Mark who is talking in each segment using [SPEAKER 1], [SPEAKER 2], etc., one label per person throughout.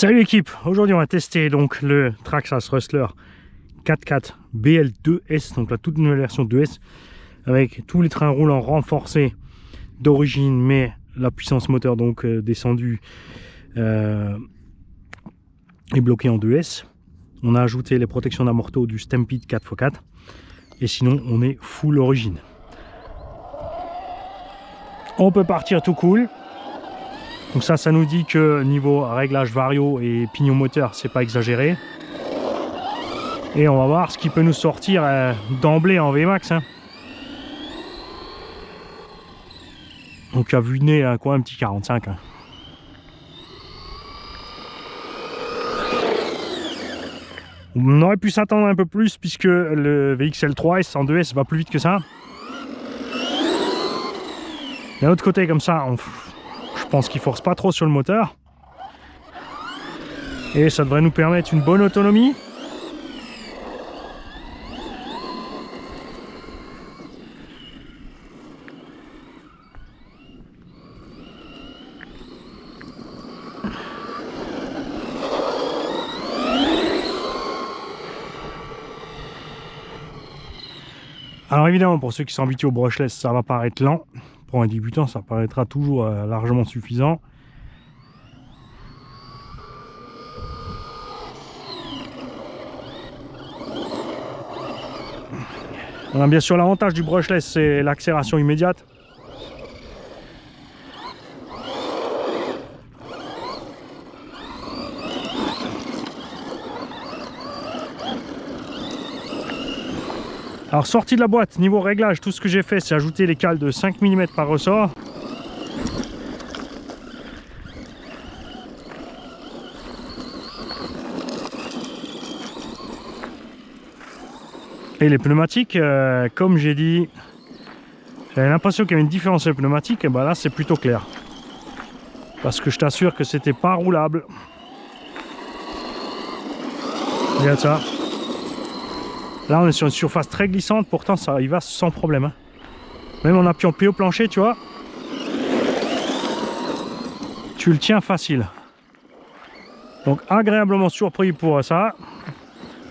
[SPEAKER 1] Salut l'équipe, aujourd'hui on va tester donc le Traxxas Rustler 4x4 BL2S, donc la toute nouvelle version 2S avec tous les trains roulants renforcés d'origine, mais la puissance moteur donc descendue et bloquée en 2S. On a ajouté les protections d'amorto du Stampede 4x4 et sinon on est full origine. On peut partir tout cool. Donc ça nous dit que niveau réglage vario et pignon moteur, c'est pas exagéré. Et on va voir ce qui peut nous sortir d'emblée en VMAX. Hein. Donc à vue de nez, quoi, un petit 45. Hein. On aurait pu s'attendre un peu plus puisque le VXL 3S en 2S va plus vite que ça. D'un autre côté, comme ça, je pense qu'il force pas trop sur le moteur et ça devrait nous permettre une bonne autonomie. Alors évidemment, pour ceux qui sont habitués au brushless, ça va paraître lent. Pour un débutant, ça paraîtra toujours largement suffisant. On a bien sûr l'avantage du brushless, c'est l'accélération immédiate. Alors sortie de la boîte, niveau réglage, tout ce que j'ai fait c'est ajouter les cales de 5 mm par ressort. Et les pneumatiques, comme j'ai dit, j'avais l'impression qu'il y avait une différence sur les pneumatiques, et ben là c'est plutôt clair. Parce que je t'assure que c'était pas roulable. Regarde ça. Là on est sur une surface très glissante, pourtant ça y va sans problème. Hein. Même en appuyant pied au plancher, tu vois, tu le tiens facile. Donc agréablement surpris pour ça.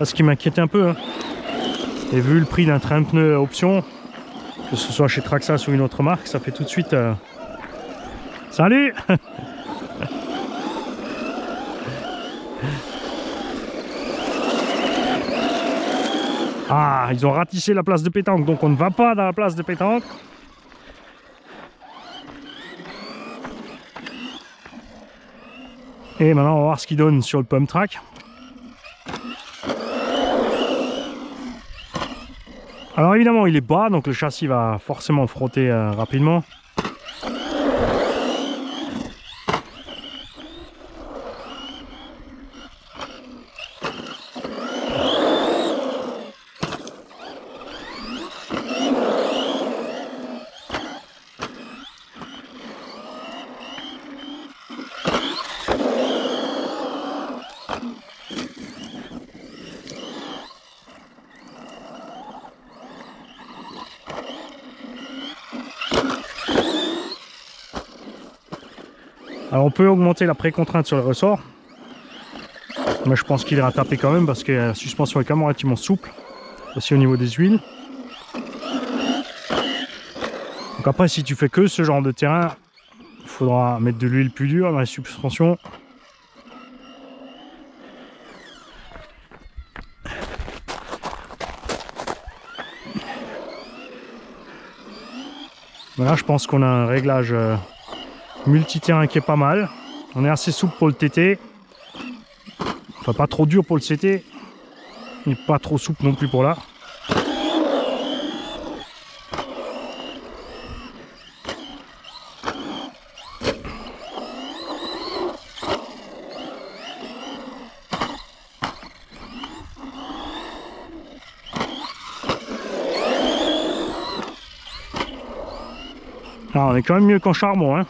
[SPEAKER 1] Ce qui m'inquiète un peu. Hein. Et vu le prix d'un train de pneus option, que ce soit chez Traxxas ou une autre marque, ça fait tout de suite... Salut. Ah, ils ont ratissé la place de pétanque, donc on ne va pas dans la place de pétanque. Et maintenant, on va voir ce qu'il donne sur le pump track. Alors évidemment, il est bas, donc le châssis va forcément frotter rapidement. Alors on peut augmenter la précontrainte sur le ressort, mais je pense qu'il ira taper quand même parce que la suspension est quand même relativement souple, aussi au niveau des huiles. Donc après, si tu fais que ce genre de terrain, il faudra mettre de l'huile plus dure dans les suspensions. Là, je pense qu'on a un réglage multi-terrain qui est pas mal. On est assez souple pour le TT. Enfin, pas trop dur pour le CT. Mais pas trop souple non plus pour là. Alors, on est quand même mieux qu'en charbon. Hein.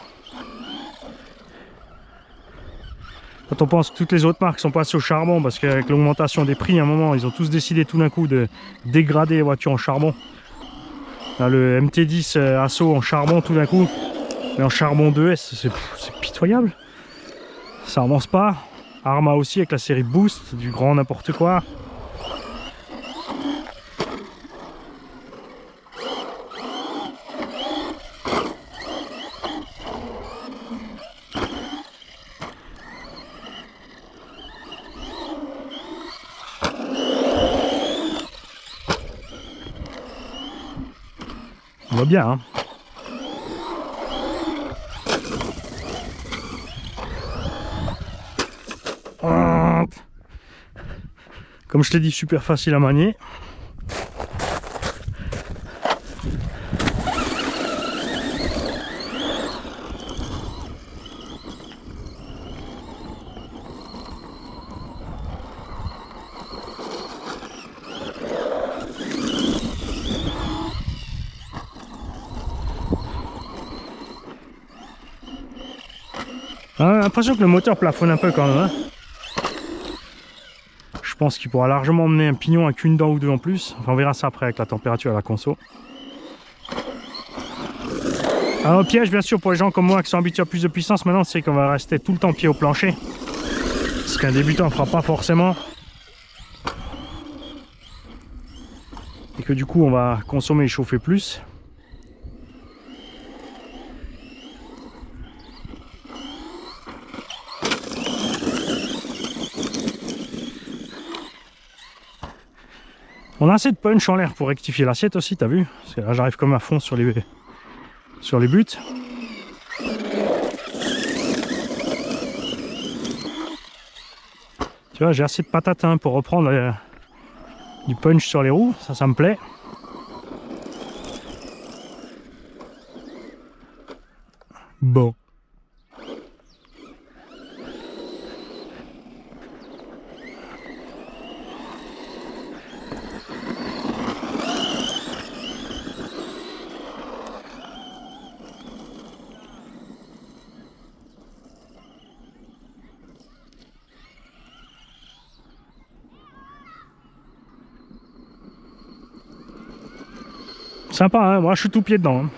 [SPEAKER 1] Quand on pense que toutes les autres marques sont passées au charbon, parce qu'avec l'augmentation des prix, à un moment, ils ont tous décidé tout d'un coup de dégrader les voitures en charbon. Là, le MT10 Asso en charbon tout d'un coup, mais en charbon 2S, c'est pitoyable. Ça avance pas. Arma aussi avec la série Boost, du grand n'importe quoi. On va bien, hein. Comme je t'ai dit, super facile à manier. J'ai l'impression que le moteur plafonne un peu quand même, hein. Je pense qu'il pourra largement emmener un pignon avec une dent ou deux en plus. Enfin, on verra ça après avec la température à la conso. Alors, piège, bien sûr, pour les gens comme moi qui sont habitués à plus de puissance, maintenant, c'est qu'on va rester tout le temps pied au plancher. Ce qu'un débutant ne fera pas forcément. Et que du coup, on va consommer et chauffer plus. On a assez de punch en l'air pour rectifier l'assiette aussi, t'as vu? Parce que là j'arrive comme à fond sur les buts. Tu vois, j'ai assez de patates hein, pour reprendre du punch sur les roues, ça me plaît. Bon. Sympa, hein, moi je suis tout pied dedans. Hein.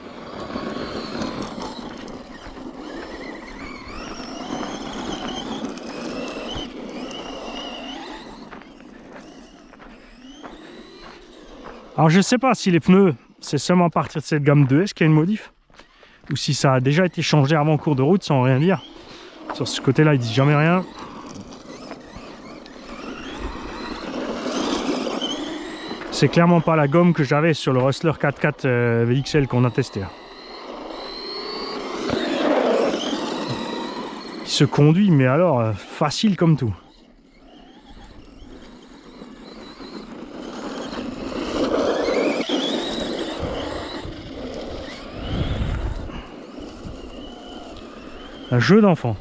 [SPEAKER 1] Alors je sais pas si les pneus, c'est seulement à partir de cette gamme 2S qu'il y a une modif, ou si ça a déjà été changé avant en cours de route sans rien dire. Sur ce côté-là, ils disent jamais rien. C'est clairement pas la gomme que j'avais sur le Rustler 4x4 VXL qu'on a testé. Il se conduit, mais alors facile comme tout. Un jeu d'enfant.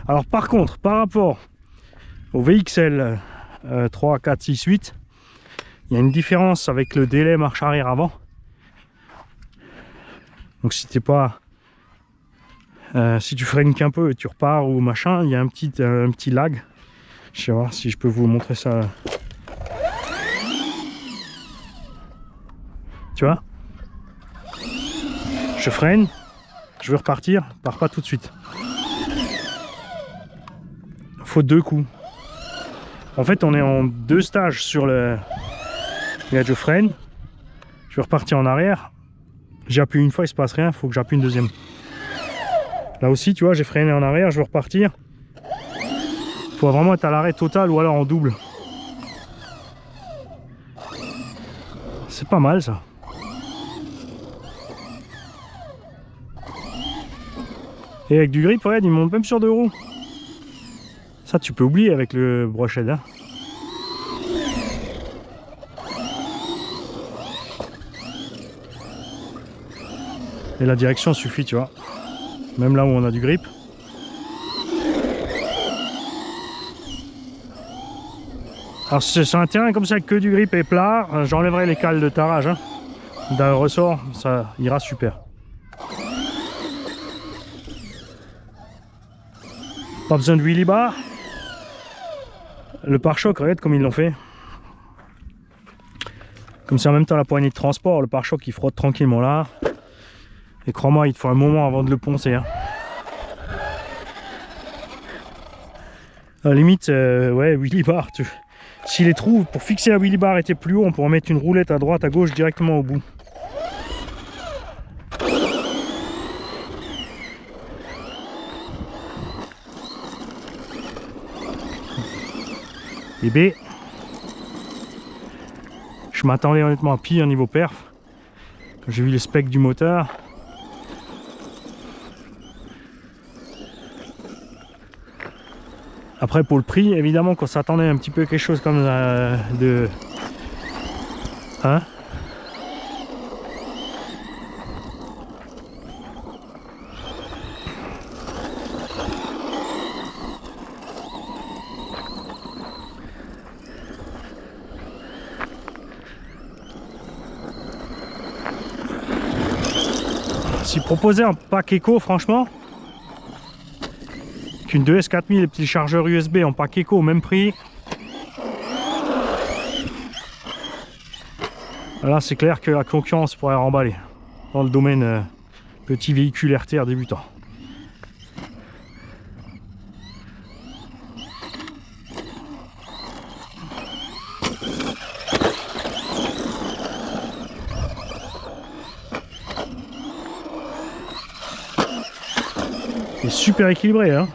[SPEAKER 1] Alors par contre, par rapport au VXL 3, 4, 6, 8, il y a une différence avec le délai marche arrière avant. Donc si t'es pas si tu freines qu'un peu et tu repars ou machin, il y a un petit lag. Je vais voir si je peux vous montrer ça. Tu vois, je freine, je veux repartir, je pars pas tout de suite. Faut deux coups. En fait, on est en deux stages sur le. Regarde, je freine, je vais repartir en arrière. J'appuie une fois, il se passe rien, il faut que j'appuie une deuxième. Là aussi, tu vois, j'ai freiné en arrière, je veux repartir. Il faut vraiment être à l'arrêt total ou alors en double. C'est pas mal ça. Et avec du grip, regarde, il monte même sur deux roues. Ça, tu peux oublier avec le brochehead. Hein. Et la direction suffit, tu vois. Même là où on a du grip. Alors sur un terrain comme ça avec que du grip et plat, j'enlèverai les cales de tarage. Hein. D'un ressort, ça ira super. Pas besoin de wheelie bar. Le pare-choc, regarde comme ils l'ont fait. Comme c'est en même temps la poignée de transport, le pare-choc il frotte tranquillement là. Et crois-moi, il te faut un moment avant de le poncer. Hein. À la limite, ouais, wheelie bar. Si les trous pour fixer la wheelie bar étaient plus hauts, on pourrait mettre une roulette à droite, à gauche directement au bout. Et B, je m'attendais honnêtement à pire niveau perf. Quand j'ai vu les specs du moteur. Après pour le prix, évidemment qu'on s'attendait un petit peu à quelque chose comme de... Hein? Si proposait un pack éco, franchement, qu'une 2S 4000 et petit chargeur USB en pack éco au même prix, là c'est clair que la concurrence pourrait remballer dans le domaine petit véhicule RTR débutant. C'est super équilibré, hein.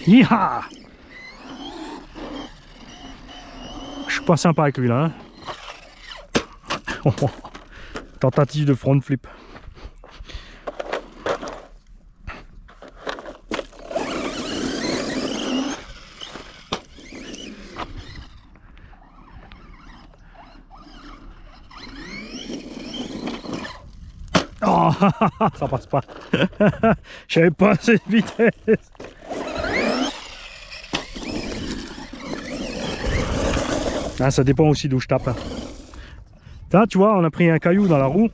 [SPEAKER 1] Hiha! Je suis pas sympa avec lui là. Hein. Tentative de front flip. Oh, ça passe pas. J'avais pas assez de vitesse. Ah, ça dépend aussi d'où je tape. Là. Là, tu vois, on a pris un caillou dans la roue.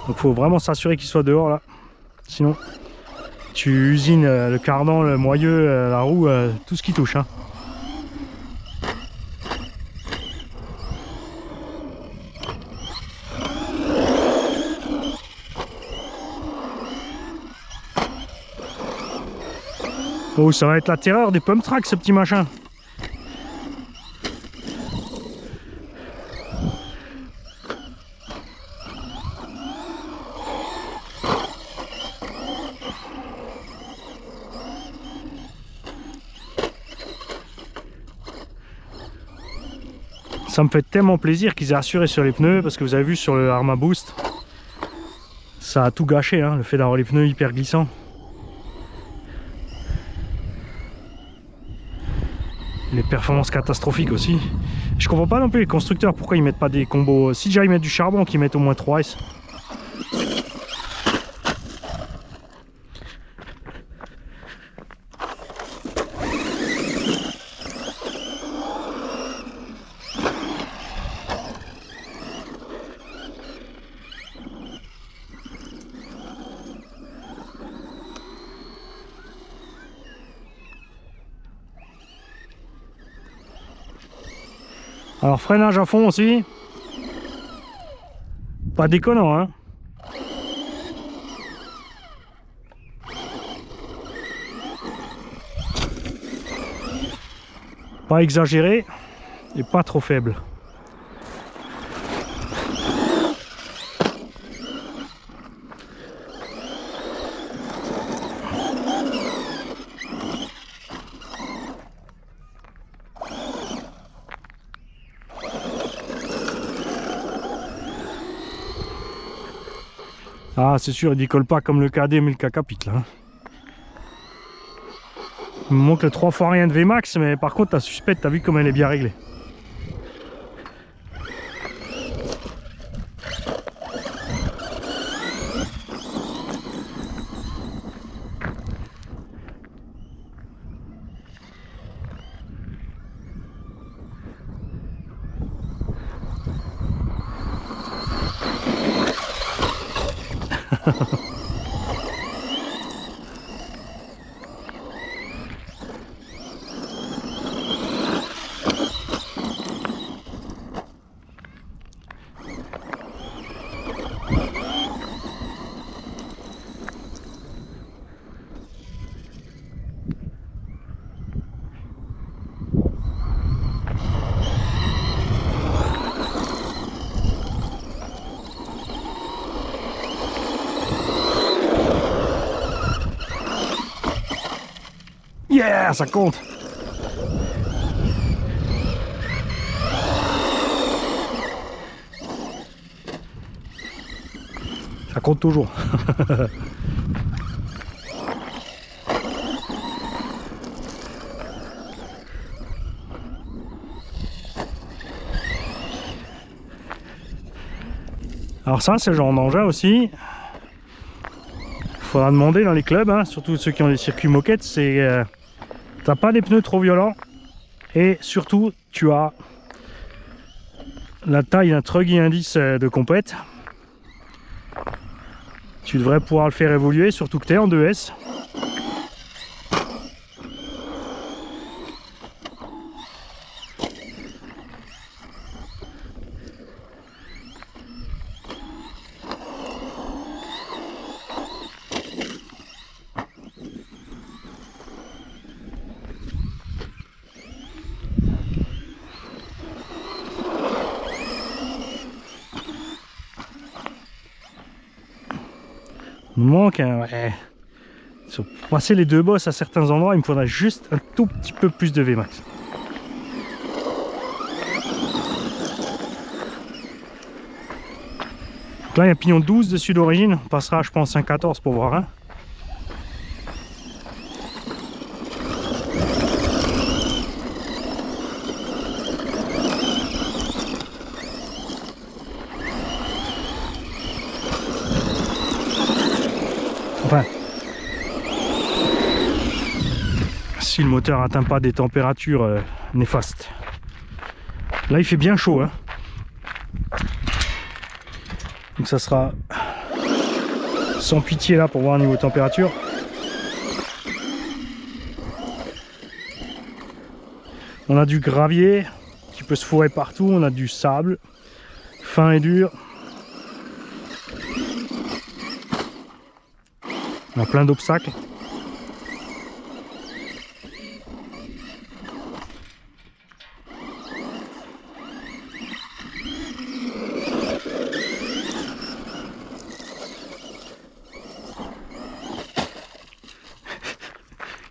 [SPEAKER 1] Donc, faut vraiment s'assurer qu'il soit dehors là. Sinon, tu usines le cardan, le moyeu, la roue, tout ce qui touche. Hein. Oh, ça va être la terreur des pump tracks, ce petit machin. Ça me fait tellement plaisir qu'ils aient assuré sur les pneus, parce que vous avez vu sur le Arma Boost, ça a tout gâché, hein, le fait d'avoir les pneus hyper glissants. Les performances catastrophiques aussi. Je comprends pas non plus les constructeurs pourquoi ils mettent pas des combos. Si déjà ils mettent du charbon, qu'ils mettent au moins 3S. Alors freinage à fond aussi. Pas déconnant, hein. Pas exagéré et pas trop faible. Ah, c'est sûr, il décolle pas comme le KD mais le K-Capit là. Il me manque le 3 fois rien de VMAX, mais par contre, la suspecte, t'as vu comme elle est bien réglée. Yeah, ça compte. Ça compte toujours. Alors ça, c'est le genre d'engin aussi. Faudra demander dans les clubs, hein, surtout ceux qui ont des circuits moquettes, c'est t'as pas des pneus trop violents et surtout tu as la taille d'un truggy indice de compète. Tu devrais pouvoir le faire évoluer, surtout que tu es en 2S. Il me manque ouais. Pour passer les deux bosses à certains endroits, il me faudrait juste un tout petit peu plus de Vmax. Donc là il y a un pignon 12 dessus d'origine, on passera je pense un 14 pour voir un. Enfin, si le moteur n'atteint pas des températures néfastes. Là il fait bien chaud, hein. Donc ça sera sans pitié là pour voir niveau température. On a du gravier qui peut se fourrer partout, on a du sable fin et dur. On a plein d'obstacles.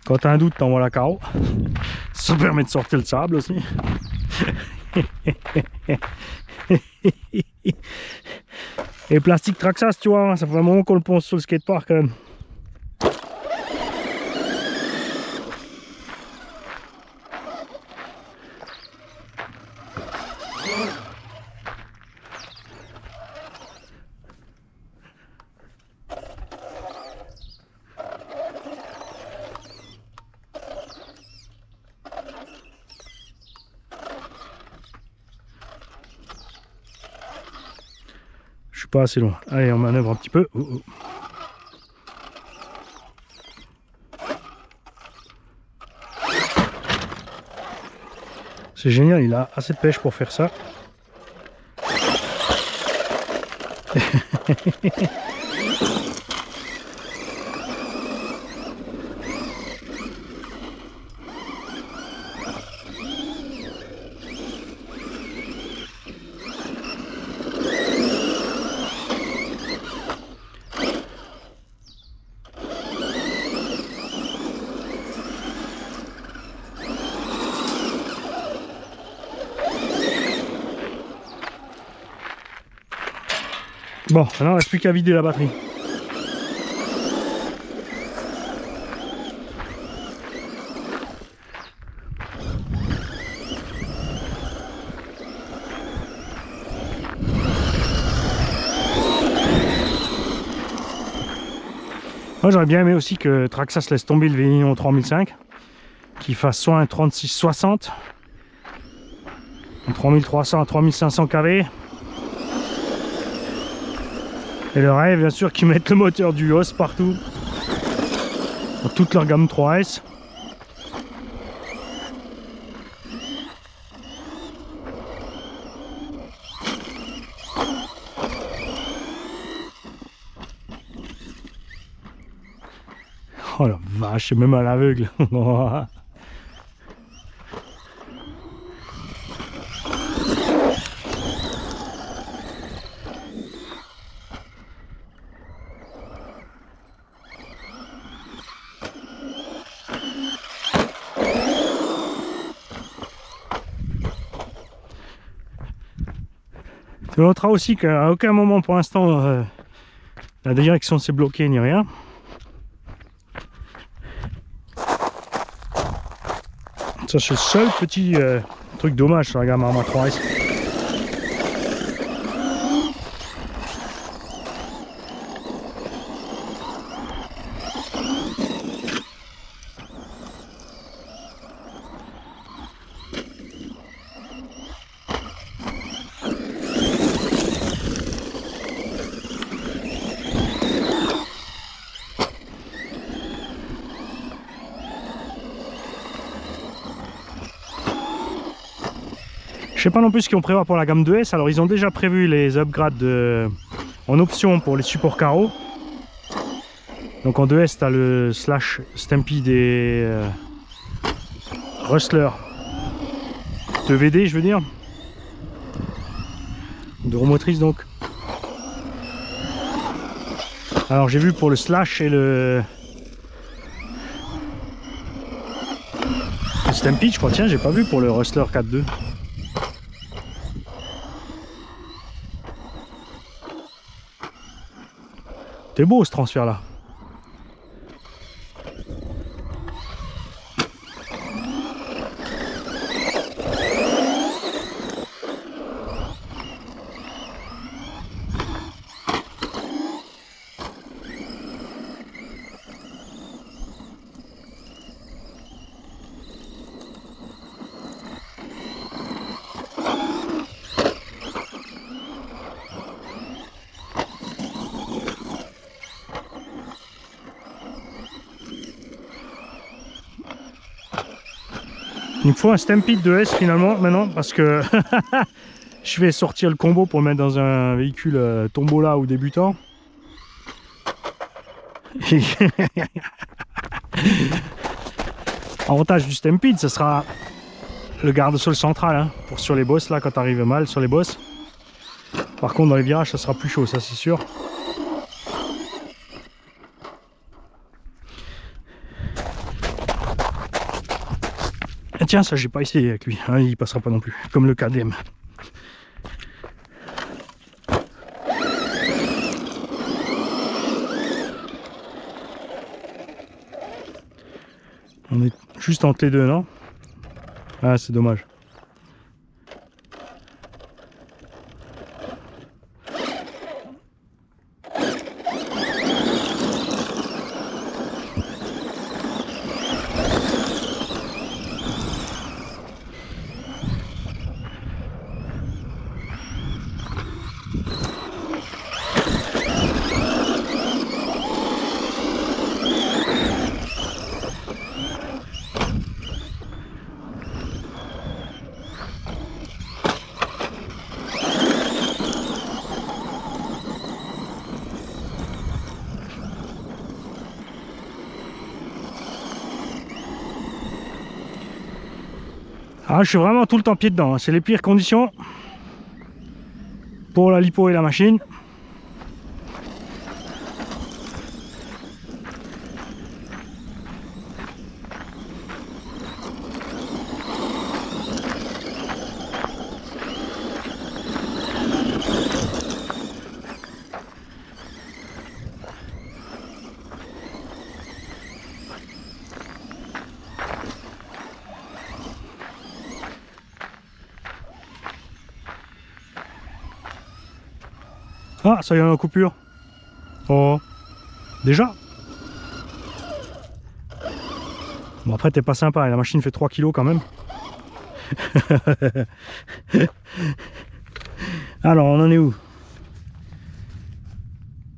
[SPEAKER 1] Quand tu as un doute, t'envoies la carreau. Ça permet de sortir le sable aussi. Et plastique Traxxas, tu vois, ça fait un moment qu'on le pense sur le skatepark quand même. Je suis pas assez loin. Allez, on manœuvre un petit peu. Oh, oh. C'est génial, il a assez de pêche pour faire ça. Bon, maintenant il ne reste plus qu'à vider la batterie. Moi j'aurais bien aimé aussi que Traxxas laisse tomber le Vélinion 3005, qu'il fasse soit un 3660, un 3300, un 3500 kV. Et le rêve, bien sûr, qu'ils mettent le moteur du HOS partout, dans toute leur gamme 3S. Oh la vache, c'est même à l'aveugle. Tu noteras aussi qu'à aucun moment pour l'instant la direction s'est bloquée ni rien. Ça c'est le seul petit truc dommage sur la gamme Arma 3S. Je sais pas non plus ce qu'ils ont prévu pour la gamme 2S. Alors ils ont déjà prévu les upgrades en option pour les supports carreaux. Donc en 2S tu as le Slash Stampede et Rustler de VD, je veux dire, de roue motrice donc. Alors j'ai vu pour le Slash et le Stampede, je crois. Tiens, j'ai pas vu pour le Rustler 4.2. C'est beau ce transfert là. Il me faut un Stampede 2S finalement maintenant parce que je vais sortir le combo pour le mettre dans un véhicule tombola ou débutant. Avantage du Stampede, ce sera le garde-sol central hein, pour sur les bosses là quand tu arrives mal sur les bosses. Par contre dans les virages ça sera plus chaud, ça c'est sûr. Et tiens, ça j'ai pas essayé avec lui, hein, il passera pas non plus, comme le KDM. On est juste entre les deux, non? Ah, c'est dommage. Ah, je suis vraiment tout le temps pied dedans, hein. C'est les pires conditions pour la lipo et la machine. Ah, ça y est, en coupure. Oh, déjà. Bon, après, t'es pas sympa, la machine fait 3 kg quand même. Alors, on en est où?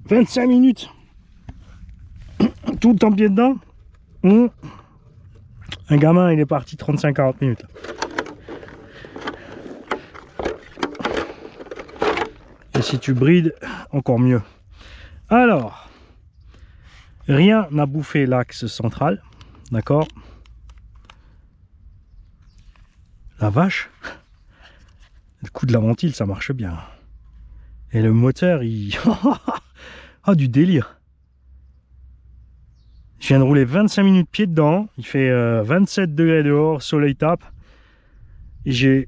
[SPEAKER 1] 25 minutes. Tout le temps pied dedans. Un gamin, il est parti 35-40 minutes. Et si tu brides, encore mieux. Alors, rien n'a bouffé l'axe central, d'accord? La vache, le coup de la ventile, ça marche bien. Et le moteur, il... ah, du délire. Je viens de rouler 25 minutes pied dedans, il fait 27 degrés dehors, soleil tape. Et j'ai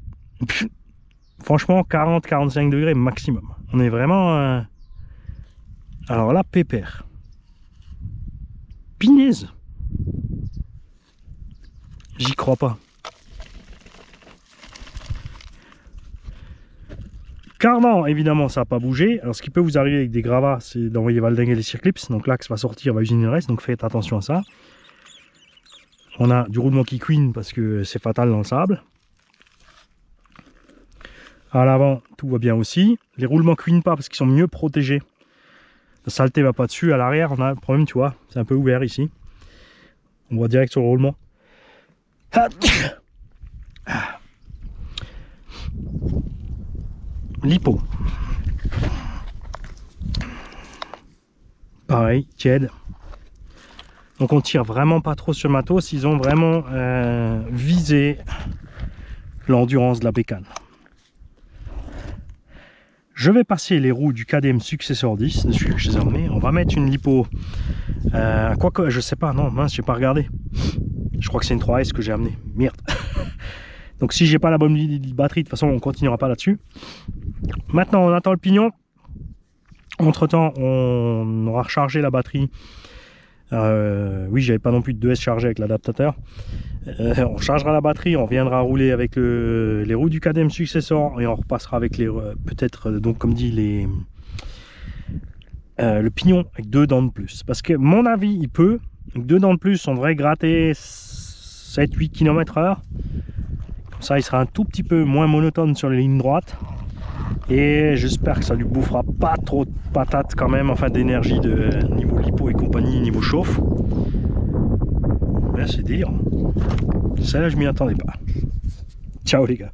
[SPEAKER 1] Franchement, 40-45 degrés maximum. On est vraiment... Alors là, pépère. Pinaise. J'y crois pas. Cardan, évidemment, ça n'a pas bougé. Alors, ce qui peut vous arriver avec des gravats, c'est d'envoyer valdinguer les circlips. Donc, l'axe va sortir, va usiner le reste. Donc, faites attention à ça. On a du roulement qui couine parce que c'est fatal dans le sable. À l'avant, tout va bien aussi. Les roulements ne couinent pas parce qu'ils sont mieux protégés. La saleté va pas dessus. À l'arrière, on a le problème, tu vois. C'est un peu ouvert ici. On voit direct sur le roulement. Lipo. Pareil, tiède. Donc on tire vraiment pas trop sur le matos. Ils ont vraiment visé l'endurance de la bécane. Je vais passer les roues du KDM Successor 10, de celui que je les ai emmenés. On va mettre une lipo. Quoique, je sais pas, non, mince, j'ai pas regardé. Je crois que c'est une 3S que j'ai amené. Merde. Donc si j'ai pas la bonne batterie, de toute façon on continuera pas là-dessus. Maintenant on attend le pignon. Entre temps on aura rechargé la batterie. Oui, j'avais pas non plus de 2S chargé avec l'adaptateur. On chargera la batterie, on viendra rouler avec les roues du KDM Successor et on repassera avec les peut-être donc comme dit le pignon avec 2 dents de plus. Parce que mon avis il peut, avec 2 dents de plus on devrait gratter 7-8 km/h. Comme ça il sera un tout petit peu moins monotone sur les lignes droites. Et j'espère que ça lui bouffera pas trop de patates quand même, enfin d'énergie de niveau lipo et compagnie, niveau chauffe. Ben c'est délire. Ça là je m'y attendais pas. Ciao les gars.